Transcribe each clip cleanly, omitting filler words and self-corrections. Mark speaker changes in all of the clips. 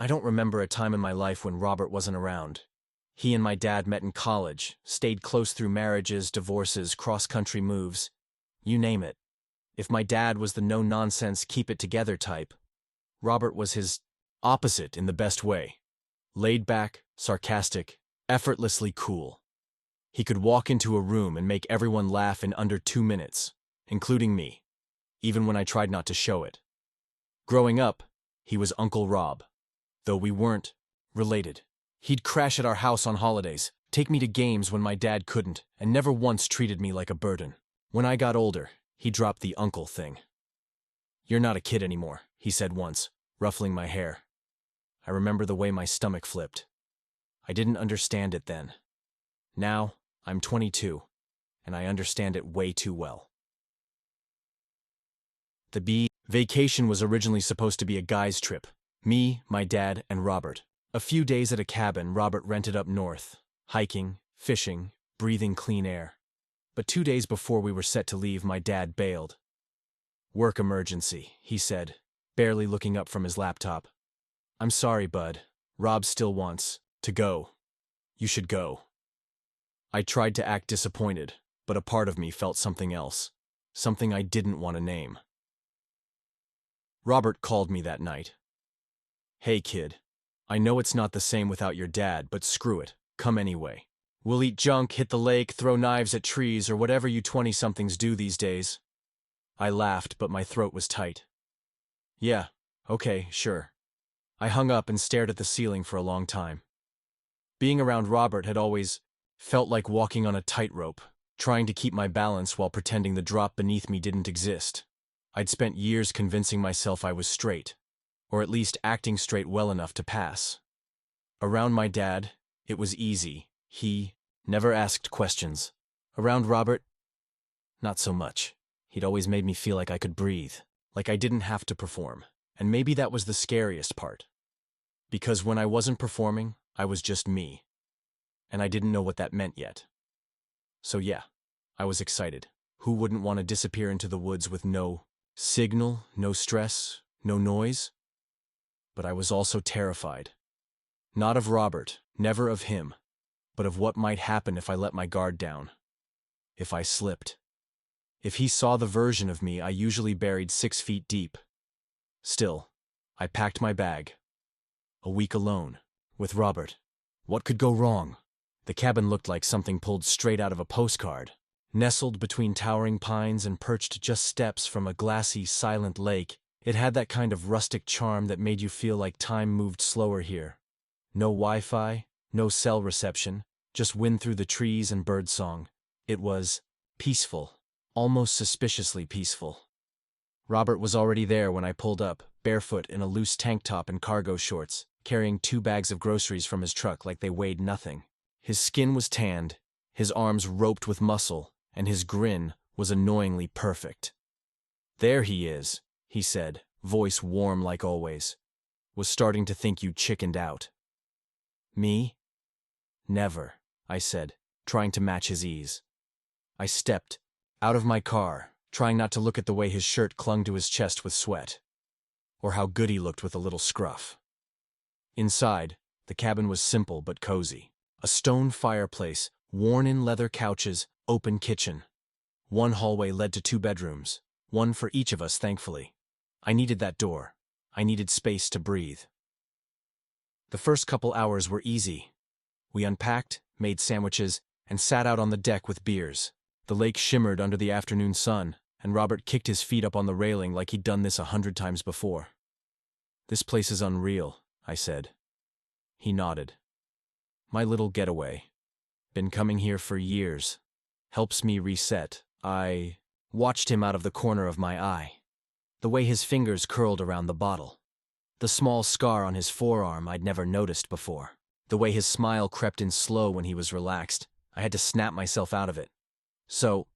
Speaker 1: I don't remember a time in my life when Robert wasn't around. He and my dad met in college, stayed close through marriages, divorces, cross-country moves. You name it. If my dad was the no-nonsense, keep-it-together type, Robert was his opposite in the best way. Laid back, sarcastic, effortlessly cool. He could walk into a room and make everyone laugh in under 2 minutes, including me, even when I tried not to show it. Growing up, he was Uncle Rob, though we weren't related. He'd crash at our house on holidays, take me to games when my dad couldn't, and never once treated me like a burden. When I got older, he dropped the uncle thing. "You're not a kid anymore," he said once, ruffling my hair. I remember the way my stomach flipped. I didn't understand it then. Now, I'm 22, and I understand it way too well. The vacation was originally supposed to be a guy's trip. Me, my dad, and Robert. A few days at a cabin Robert rented up north, hiking, fishing, breathing clean air. But 2 days before we were set to leave, my dad bailed. "Work emergency," he said, barely looking up from his laptop. "I'm sorry, bud. Rob still wants to go. You should go." I tried to act disappointed, but a part of me felt something else, something I didn't want to name. Robert called me that night. "Hey, kid. I know it's not the same without your dad, but screw it. Come anyway. We'll eat junk, hit the lake, throw knives at trees, or whatever you 20-somethings do these days." I laughed, but my throat was tight. "Yeah, okay, sure." I hung up and stared at the ceiling for a long time. Being around Robert had always felt like walking on a tightrope, trying to keep my balance while pretending the drop beneath me didn't exist. I'd spent years convincing myself I was straight, or at least acting straight well enough to pass. Around my dad, it was easy. He never asked questions. Around Robert, not so much. He'd always made me feel like I could breathe, like I didn't have to perform. And maybe that was the scariest part. Because when I wasn't performing, I was just me. And I didn't know what that meant yet. So yeah, I was excited. Who wouldn't want to disappear into the woods with no signal, no stress, no noise? But I was also terrified. Not of Robert, never of him, but of what might happen if I let my guard down. If I slipped. If he saw the version of me I usually buried 6 feet deep. Still, I packed my bag. A week alone, with Robert. What could go wrong? The cabin looked like something pulled straight out of a postcard. Nestled between towering pines and perched just steps from a glassy, silent lake, it had that kind of rustic charm that made you feel like time moved slower here. No Wi-Fi, no cell reception, just wind through the trees and birdsong. It was peaceful, almost suspiciously peaceful. Robert was already there when I pulled up, barefoot in a loose tank top and cargo shorts, carrying 2 bags of groceries from his truck like they weighed nothing. His skin was tanned, his arms roped with muscle, and his grin was annoyingly perfect. "There he is," he said, voice warm like always. "Was starting to think you chickened out." "Me? Never," I said, trying to match his ease. I stepped out of my car, trying not to look at the way his shirt clung to his chest with sweat, or how good he looked with a little scruff. Inside, the cabin was simple but cozy. A stone fireplace, worn-in leather couches, open kitchen. One hallway led to 2 bedrooms, one for each of us, thankfully. I needed that door. I needed space to breathe. The first couple hours were easy. We unpacked, made sandwiches, and sat out on the deck with beers. The lake shimmered under the afternoon sun, and Robert kicked his feet up on the railing like he'd done this 100 times before. "This place is unreal," I said. He nodded. "My little getaway. Been coming here for years. Helps me reset." I watched him out of the corner of my eye. The way his fingers curled around the bottle. The small scar on his forearm I'd never noticed before. The way his smile crept in slow when he was relaxed. I had to snap myself out of it. "So,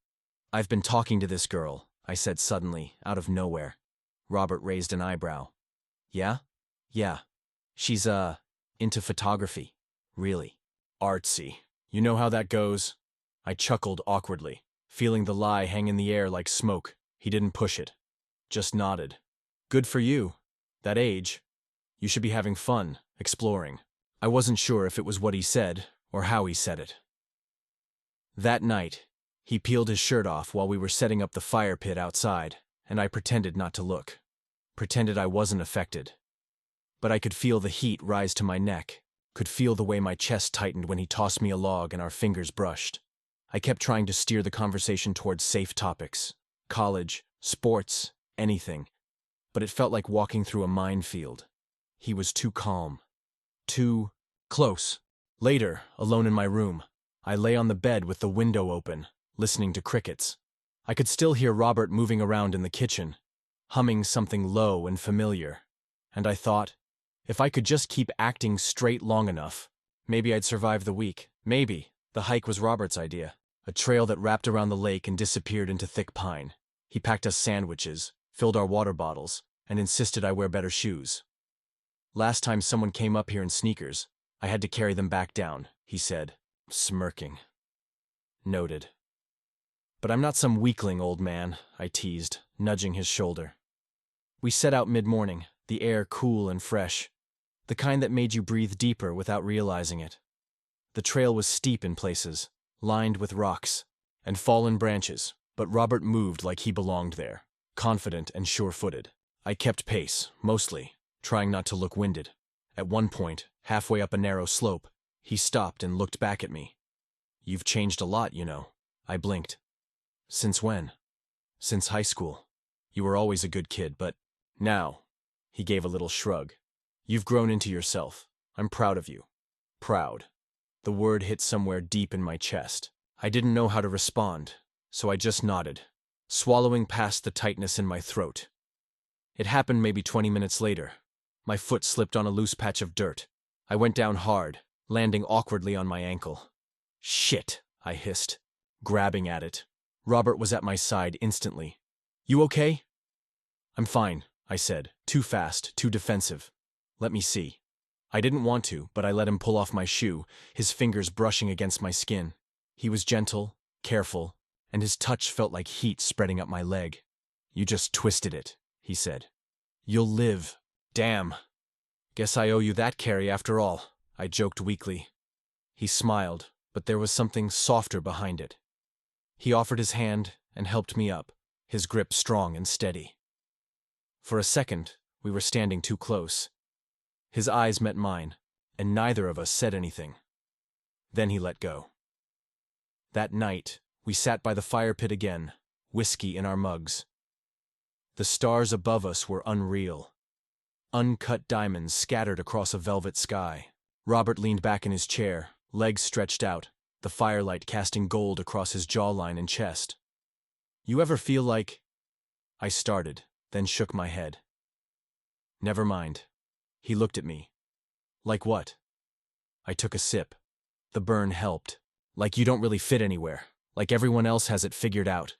Speaker 1: I've been talking to this girl," I said suddenly, out of nowhere. Robert raised an eyebrow. "Yeah? Yeah. She's, into photography. Really. Artsy. You know how that goes?" I chuckled awkwardly, feeling the lie hang in the air like smoke. He didn't push it. Just nodded. "Good for you. That age. You should be having fun, exploring. I wasn't sure if it was what he said or how he said it. That night, he peeled his shirt off while we were setting up the fire pit outside, and I pretended not to look. Pretended I wasn't affected. But I could feel the heat rise to my neck, could feel the way my chest tightened when he tossed me a log and our fingers brushed. I kept trying to steer the conversation towards safe topics. College, sports, anything. But it felt like walking through a minefield. He was too calm. Too close. Later, alone in my room, I lay on the bed with the window open, listening to crickets. I could still hear Robert moving around in the kitchen, humming something low and familiar. And I thought, if I could just keep acting straight long enough, maybe I'd survive the week. Maybe. The hike was Robert's idea. A trail that wrapped around the lake and disappeared into thick pine. He packed us sandwiches, filled our water bottles, and insisted I wear better shoes. Last time someone came up here in sneakers, I had to carry them back down, he said, smirking. Noted. But I'm not some weakling, old man, I teased, nudging his shoulder. We set out mid-morning, the air cool and fresh, the kind that made you breathe deeper without realizing it. The trail was steep in places, lined with rocks and fallen branches, but Robert moved like he belonged there, confident and sure-footed. I kept pace, mostly, trying not to look winded. At one point, halfway up a narrow slope, he stopped and looked back at me. You've changed a lot, you know. I blinked. Since when? Since high school. You were always a good kid, but now, he gave a little shrug. You've grown into yourself. I'm proud of you. Proud. The word hit somewhere deep in my chest. I didn't know how to respond, so I just nodded, swallowing past the tightness in my throat. It happened maybe 20 minutes later. My foot slipped on a loose patch of dirt. I went down hard, landing awkwardly on my ankle. Shit, I hissed, grabbing at it. Robert was at my side instantly. You okay? I'm fine, I said, too fast, too defensive. Let me see. I didn't want to, but I let him pull off my shoe, his fingers brushing against my skin. He was gentle, careful, and his touch felt like heat spreading up my leg. You just twisted it, he said. You'll live. Damn. Guess I owe you that, Carrie, after all, I joked weakly. He smiled, but there was something softer behind it. He offered his hand and helped me up, his grip strong and steady. For a second, we were standing too close. His eyes met mine, and neither of us said anything. Then he let go. That night, we sat by the fire pit again, whiskey in our mugs. The stars above us were unreal. Uncut diamonds scattered across a velvet sky. Robert leaned back in his chair, legs stretched out, the firelight casting gold across his jawline and chest. You ever feel like... I started, then shook my head. Never mind. He looked at me. Like what? I took a sip. The burn helped. Like you don't really fit anywhere. Like everyone else has it figured out.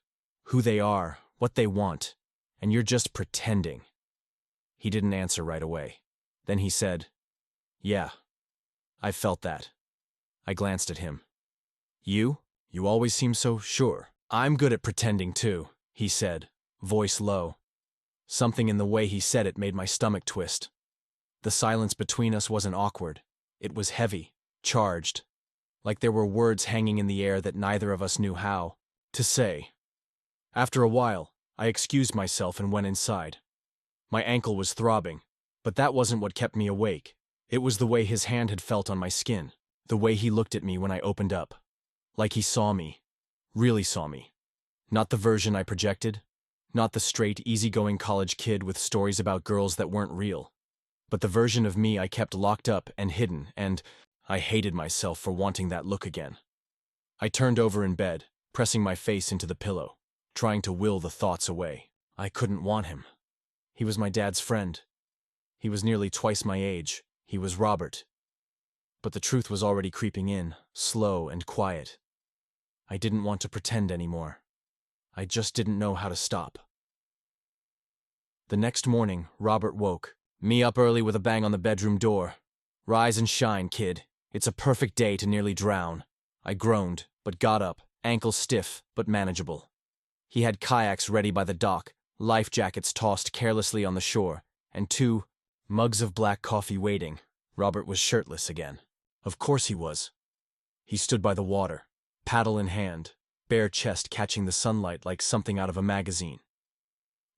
Speaker 1: Who they are, what they want. And you're just pretending. He didn't answer right away. Then he said, Yeah, I felt that. I glanced at him. You? You always seem so sure. I'm good at pretending too, he said, voice low. Something in the way he said it made my stomach twist. The silence between us wasn't awkward. It was heavy, charged, like there were words hanging in the air that neither of us knew how to say. After a while, I excused myself and went inside. My ankle was throbbing, but that wasn't what kept me awake. It was the way his hand had felt on my skin, the way he looked at me when I opened up. Like he saw me, really saw me. Not the version I projected, not the straight, easygoing college kid with stories about girls that weren't real, but the version of me I kept locked up and hidden, and I hated myself for wanting that look again. I turned over in bed, pressing my face into the pillow, trying to will the thoughts away. I couldn't want him. He was my dad's friend. He was nearly twice my age. He was Robert. But the truth was already creeping in, slow and quiet. I didn't want to pretend anymore. I just didn't know how to stop. The next morning, Robert woke me up early with a bang on the bedroom door. Rise and shine, kid. It's a perfect day to nearly drown. I groaned, but got up, ankles stiff, but manageable. He had kayaks ready by the dock, life jackets tossed carelessly on the shore, and two Mugs of black coffee waiting. Robert was shirtless again. Of course he was. He stood by the water, paddle in hand, bare chest catching the sunlight like something out of a magazine.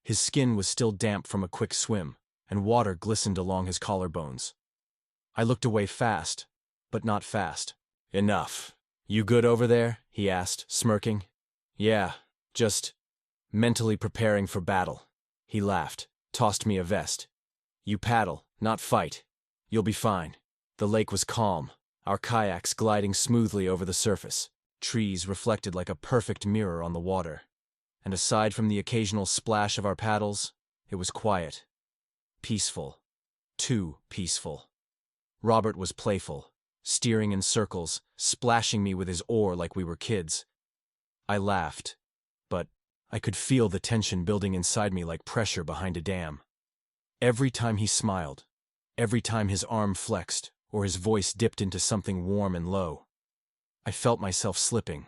Speaker 1: His skin was still damp from a quick swim, and water glistened along his collarbones. I looked away fast, but not fast. "Enough. You good over there?" he asked, smirking. "Yeah, just mentally preparing for battle." He laughed, tossed me a vest. "You paddle, not fight. You'll be fine." The lake was calm, our kayaks gliding smoothly over the surface, trees reflected like a perfect mirror on the water. And aside from the occasional splash of our paddles, it was quiet. Peaceful. Too peaceful. Robert was playful, steering in circles, splashing me with his oar like we were kids. I laughed, but I could feel the tension building inside me like pressure behind a dam. Every time he smiled, every time his arm flexed, or his voice dipped into something warm and low, I felt myself slipping.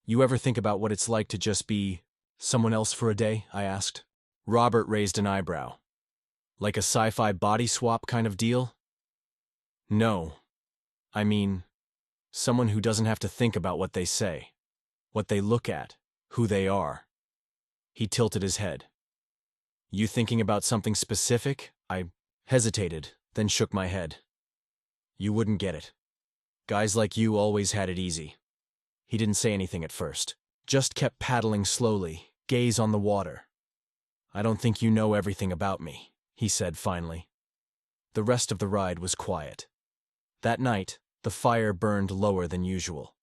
Speaker 1: "You ever think about what it's like to just be someone else for a day?" I asked. Robert raised an eyebrow. "Like a sci-fi body swap kind of deal?" "No. I mean, someone who doesn't have to think about what they say, what they look at, who they are." He tilted his head. "You thinking about something specific?" I hesitated, then shook my head. "You wouldn't get it. Guys like you always had it easy." He didn't say anything at first, just kept paddling slowly, gaze on the water. "I don't think you know everything about me," he said finally. The rest of the ride was quiet. That night, the fire burned lower than usual.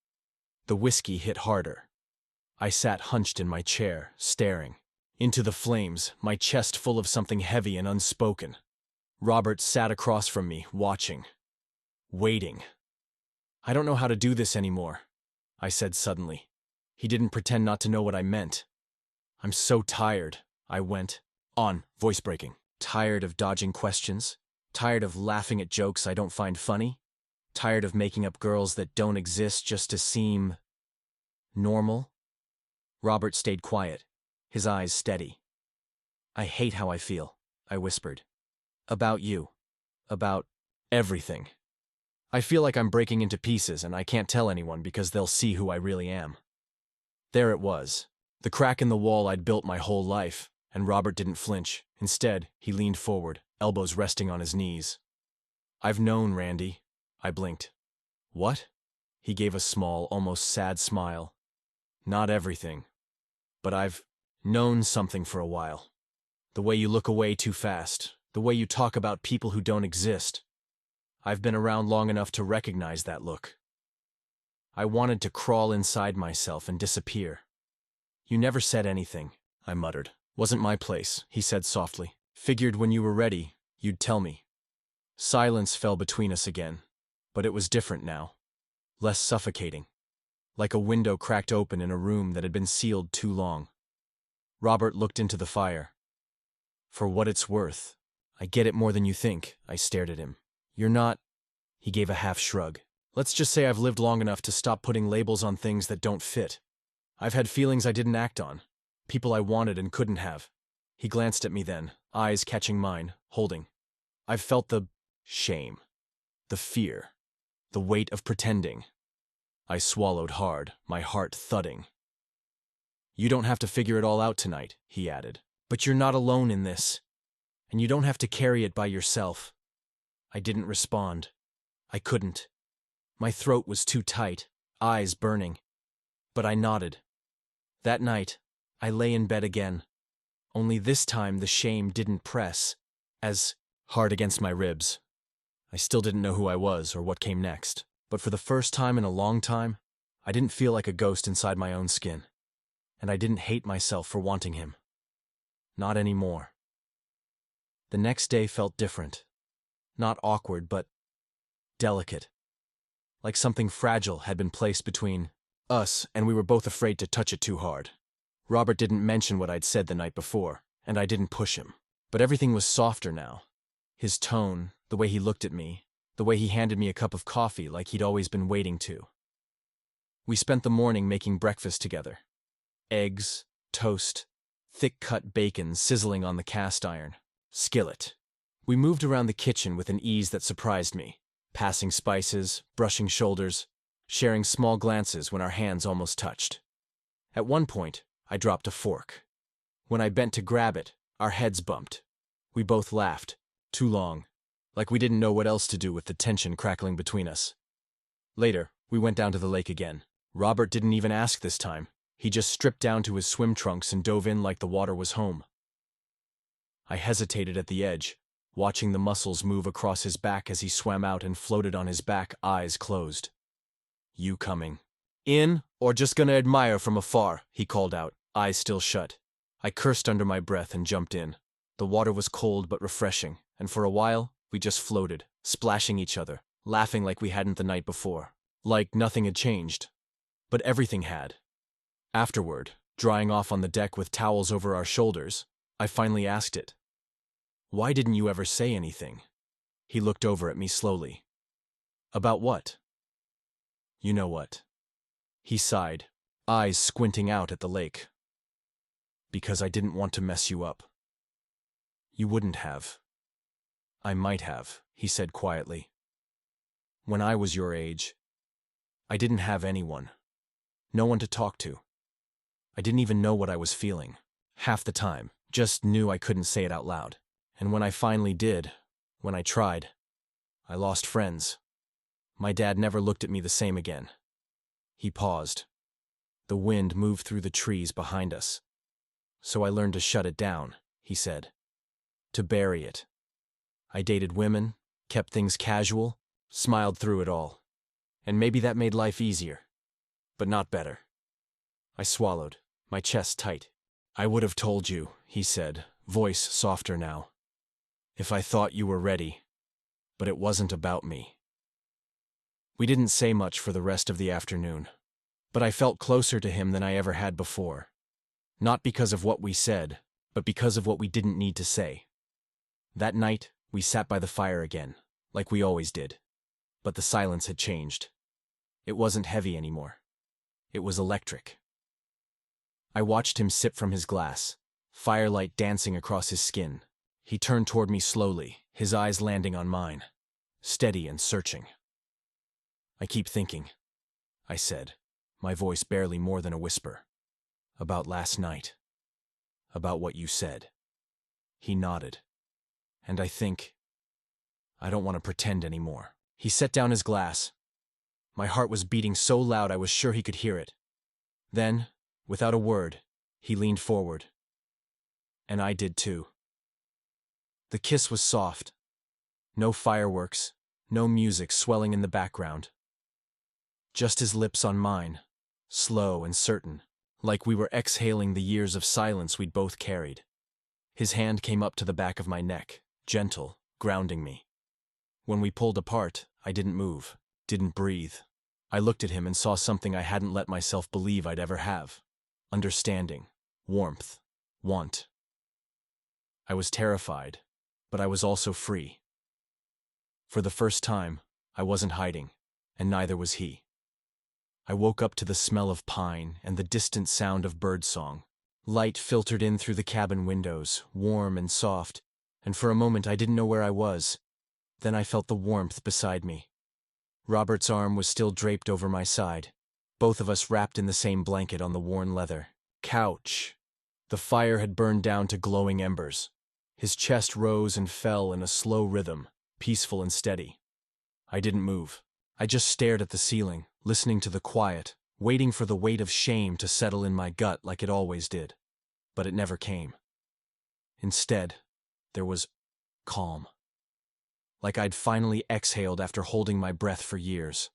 Speaker 1: The whiskey hit harder. I sat hunched in my chair, staring into the flames, my chest full of something heavy and unspoken. Robert sat across from me, watching, waiting. "I don't know how to do this anymore," I said suddenly. He didn't pretend not to know what I meant. "I'm so tired," I went on, voice breaking. "Tired of dodging questions, tired of laughing at jokes I don't find funny, tired of making up girls that don't exist just to seem normal." Robert stayed quiet, his eyes steady. "I hate how I feel," I whispered. "About you. About everything. I feel like I'm breaking into pieces and I can't tell anyone because they'll see who I really am." There it was, the crack in the wall I'd built my whole life, and Robert didn't flinch. Instead, he leaned forward, elbows resting on his knees. "I've known, Randy." I blinked. "What?" He gave a small, almost sad smile. "Not everything. But I've known something for a while. The way you look away too fast, the way you talk about people who don't exist. I've been around long enough to recognize that look. I wanted to crawl inside myself and disappear." "You never said anything," I muttered. "Wasn't my place," he said softly. "Figured when you were ready, you'd tell me." Silence fell between us again, but it was different now. Less suffocating. Like a window cracked open in a room that had been sealed too long. Robert looked into the fire. "For what it's worth, I get it more than you think." I stared at him. "You're not—" He gave a half shrug. "Let's just say I've lived long enough to stop putting labels on things that don't fit. I've had feelings I didn't act on. People I wanted and couldn't have." He glanced at me then, eyes catching mine, holding. "I've felt the shame, the fear, the weight of pretending." I swallowed hard, my heart thudding. "You don't have to figure it all out tonight," he added. "But you're not alone in this. And you don't have to carry it by yourself." I didn't respond. I couldn't. My throat was too tight, eyes burning. But I nodded. That night, I lay in bed again. Only this time the shame didn't press as hard against my ribs. I still didn't know who I was or what came next. But for the first time in a long time, I didn't feel like a ghost inside my own skin. And I didn't hate myself for wanting him. Not anymore. The next day felt different. Not awkward, but delicate. Like something fragile had been placed between us, and we were both afraid to touch it too hard. Robert didn't mention what I'd said the night before, and I didn't push him. But everything was softer now. His tone, the way he looked at me, the way he handed me a cup of coffee like he'd always been waiting to. We spent the morning making breakfast together. Eggs, toast, thick-cut bacon sizzling on the cast iron, skillet. We moved around the kitchen with an ease that surprised me, passing spices, brushing shoulders, sharing small glances when our hands almost touched. At one point, I dropped a fork. When I bent to grab it, our heads bumped. We both laughed, too long, like we didn't know what else to do with the tension crackling between us. Later, we went down to the lake again. Robert didn't even ask this time. He just stripped down to his swim trunks and dove in like the water was home. I hesitated at the edge, watching the muscles move across his back as he swam out and floated on his back, eyes closed. "You coming in, or just gonna admire from afar?" he called out, eyes still shut. I cursed under my breath and jumped in. The water was cold but refreshing, and for a while, we just floated, splashing each other, laughing like we hadn't the night before. Like nothing had changed. But everything had. Afterward, drying off on the deck with towels over our shoulders, I finally asked it. "Why didn't you ever say anything?" He looked over at me slowly. "About what?" "You know what." He sighed, eyes squinting out at the lake. "Because I didn't want to mess you up." "You wouldn't have." "I might have," he said quietly. "When I was your age, I didn't have anyone. No one to talk to. I didn't even know what I was feeling. Half the time, just knew I couldn't say it out loud. And when I finally did, when I tried, I lost friends. My dad never looked at me the same again." He paused. The wind moved through the trees behind us. "So I learned to shut it down," he said. "To bury it. I dated women, kept things casual, smiled through it all. And maybe that made life easier, but not better." I swallowed, my chest tight. "I would have told you," he said, voice softer now, "if I thought you were ready, but it wasn't about me." We didn't say much for the rest of the afternoon, but I felt closer to him than I ever had before. Not because of what we said, but because of what we didn't need to say. That night, we sat by the fire again, like we always did. But the silence had changed. It wasn't heavy anymore. It was electric. I watched him sip from his glass, firelight dancing across his skin. He turned toward me slowly, his eyes landing on mine, steady and searching. "I keep thinking," I said, my voice barely more than a whisper, "about last night. About what you said." He nodded. "And I think I don't want to pretend anymore." He set down his glass. My heart was beating so loud I was sure he could hear it. Then, without a word, he leaned forward. And I did too. The kiss was soft. No fireworks, no music swelling in the background. Just his lips on mine, slow and certain, like we were exhaling the years of silence we'd both carried. His hand came up to the back of my neck, gentle, grounding me. When we pulled apart, I didn't move, didn't breathe. I looked at him and saw something I hadn't let myself believe I'd ever have. Understanding, warmth, want. I was terrified, but I was also free. For the first time, I wasn't hiding, and neither was he. I woke up to the smell of pine and the distant sound of birdsong. Light filtered in through the cabin windows, warm and soft, and for a moment I didn't know where I was. Then I felt the warmth beside me. Robert's arm was still draped over my side, both of us wrapped in the same blanket on the worn leather couch. The fire had burned down to glowing embers. His chest rose and fell in a slow rhythm, peaceful and steady. I didn't move. I just stared at the ceiling, listening to the quiet, waiting for the weight of shame to settle in my gut like it always did. But it never came. Instead, there was calm. Like I'd finally exhaled after holding my breath for years.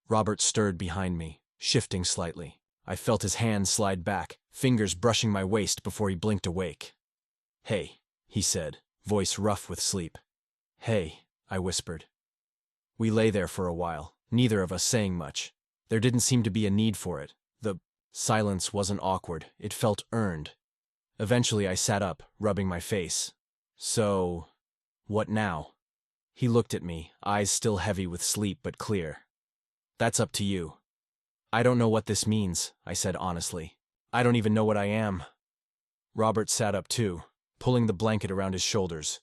Speaker 1: Robert stirred behind me, shifting slightly. I felt his hand slide back, fingers brushing my waist before he blinked awake. "Hey," he said, voice rough with sleep. "Hey," I whispered. We lay there for a while, neither of us saying much. There didn't seem to be a need for it. The silence wasn't awkward, it felt earned. Eventually I sat up, rubbing my face. "So, what now?" He looked at me, eyes still heavy with sleep but clear. "That's up to you." "I don't know what this means," I said honestly. "I don't even know what I am." Robert sat up too, pulling the blanket around his shoulders.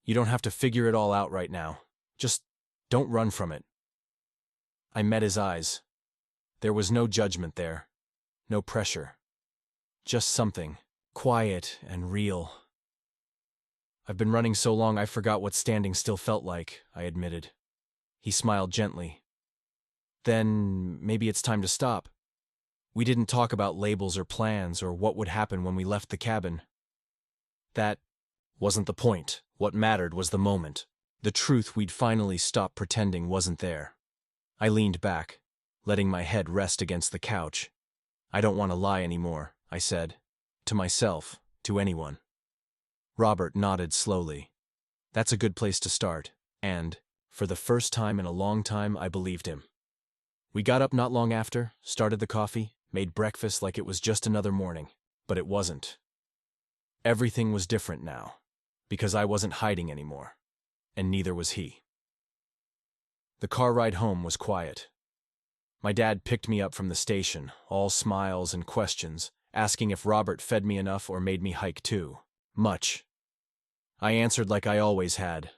Speaker 1: You don't have to figure it all out right now. Just don't run from it. I met his eyes. There was no judgment there, no pressure. Just something quiet and real. I've been running so long I forgot what standing still felt like, I admitted. He smiled gently. Then maybe it's time to stop. We didn't talk about labels or plans or what would happen when we left the cabin. That wasn't the point. What mattered was the moment. The truth we'd finally stopped pretending wasn't there. I leaned back, letting my head rest against the couch. I don't want to lie anymore, I said. To myself, to anyone. Robert nodded slowly. That's a good place to start, and, for the first time in a long time, I believed him. We got up not long after, started the coffee, made breakfast like it was just another morning, but it wasn't. Everything was different now, because I wasn't hiding anymore, and neither was he. The car ride home was quiet. My dad picked me up from the station, all smiles and questions, asking if Robert fed me enough or made me hike too. Much. I answered like I always had.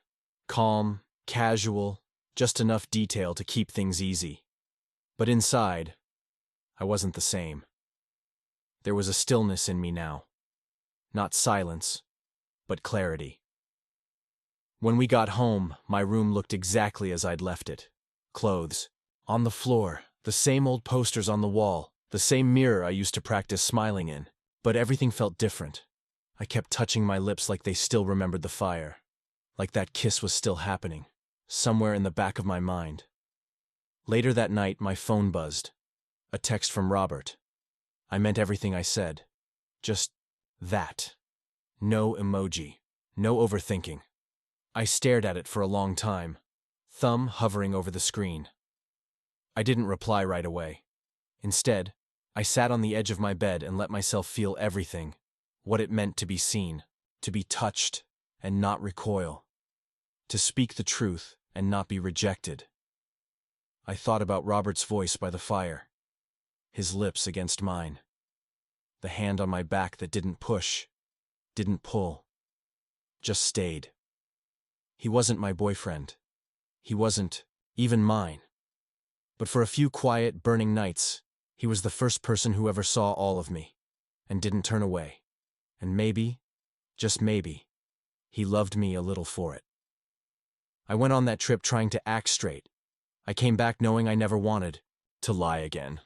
Speaker 1: Calm, casual, just enough detail to keep things easy. But inside, I wasn't the same. There was a stillness in me now. Not silence, but clarity. When we got home, my room looked exactly as I'd left it. Clothes. On the floor, the same old posters on the wall, the same mirror I used to practice smiling in. But everything felt different. I kept touching my lips like they still remembered the fire. Like that kiss was still happening, somewhere in the back of my mind. Later that night, my phone buzzed. A text from Robert. I meant everything I said. Just that. No emoji. No overthinking. I stared at it for a long time, thumb hovering over the screen. I didn't reply right away. Instead, I sat on the edge of my bed and let myself feel everything, what it meant to be seen, to be touched and not recoil, to speak the truth and not be rejected. I thought about Robert's voice by the fire, his lips against mine, the hand on my back that didn't push, didn't pull, just stayed. He wasn't my boyfriend. He wasn't even mine. But for a few quiet, burning nights, he was the first person who ever saw all of me, and didn't turn away. And maybe, just maybe, he loved me a little for it. I went on that trip trying to act straight. I came back knowing I never wanted to lie again.